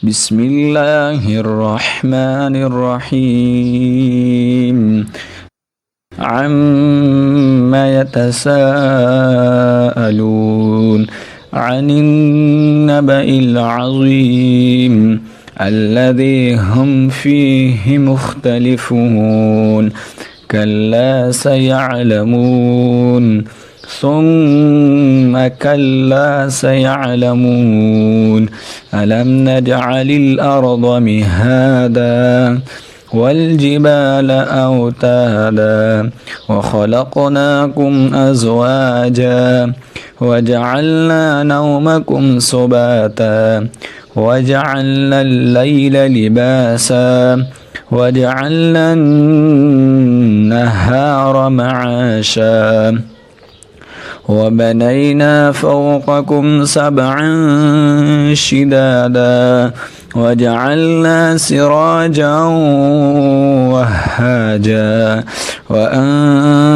بسم الله الرحمن الرحيم عما يتساءلون عن النبأ العظيم الذي هم فيه مختلفون كلا سيعلمون ثم كلا سيعلمون ألم نجعل الأرض مهادا والجبال أوتادا وخلقناكم أزواجا وجعلنا نومكم سباتا وجعلنا الليل لباسا وجعلنا النهار معاشا وبنينا فوقكم سبعا شدادا وجعلنا سراجا وهاجا وأنزلنا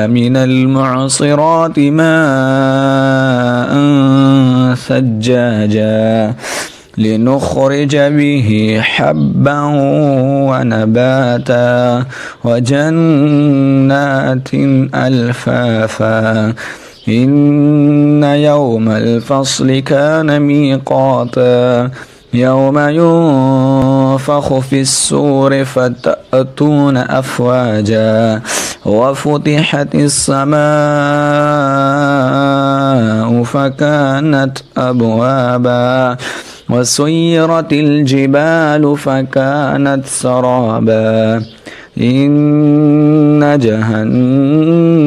من المعصرات ماء ثجاجا لنخرج به حبا ونباتا وجنات ألفافا إن يوم الفصل كان ميقاتا يوم ينفخ في الصور فتأتون أفواجا وفتحت السماء فكانت أبوابا وسيرت الجبال فكانت سرابا إن جهنم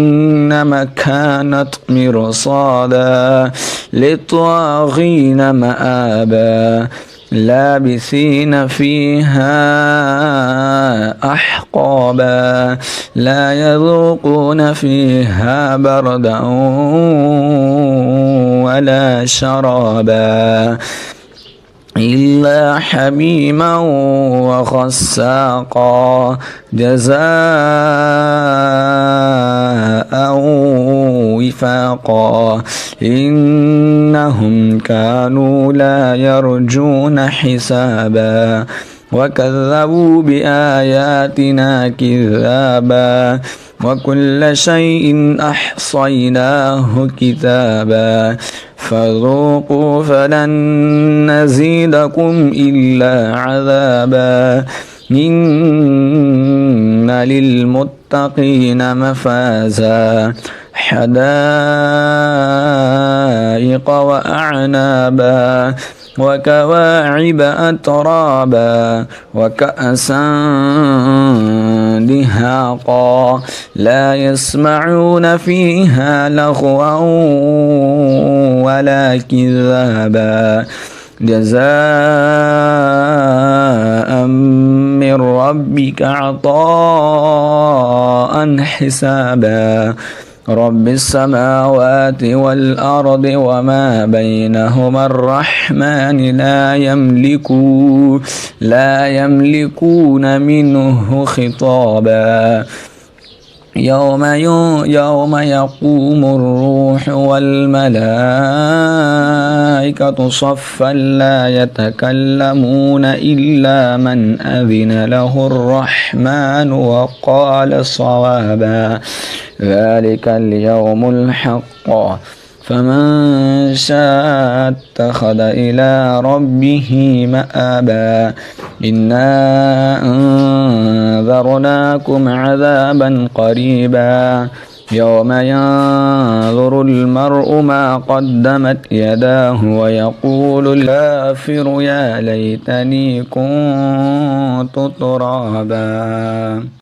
كانت مرصادا للطاغين مآبا لابثين فيها أحقابا لا يذوقون فيها بردا ولا شرابا إلا حميما وغساقا جزاء وفاقا إنهم كانوا لا يرجون حسابا وكذبوا بآياتنا كذابا وكل شيء أحصيناه كتابا فذوقوا فلن نزيدكم إلا عذابا إن للمتقين مفازا حدائق وأعنابا وكواعب أترابا وكأسا دهاقا لا يسمعون فيها لغوا ولا كذابا جزاء من ربك عطاء حسابا رب السماوات والأرض وما بينهما الرحمن لا يملكون منه خطابا يوم يقوم الروح والملائكة صفا لا يتكلمون إلا من أذن له الرحمن وقال صوابا ذلك اليوم الحق فمن شاء اتخذ إلى ربه مآبا إنا أنذرناكم عذابا قريبا يوم ينظر المرء ما قدمت يداه ويقول الكافر يا ليتني كنت ترابا.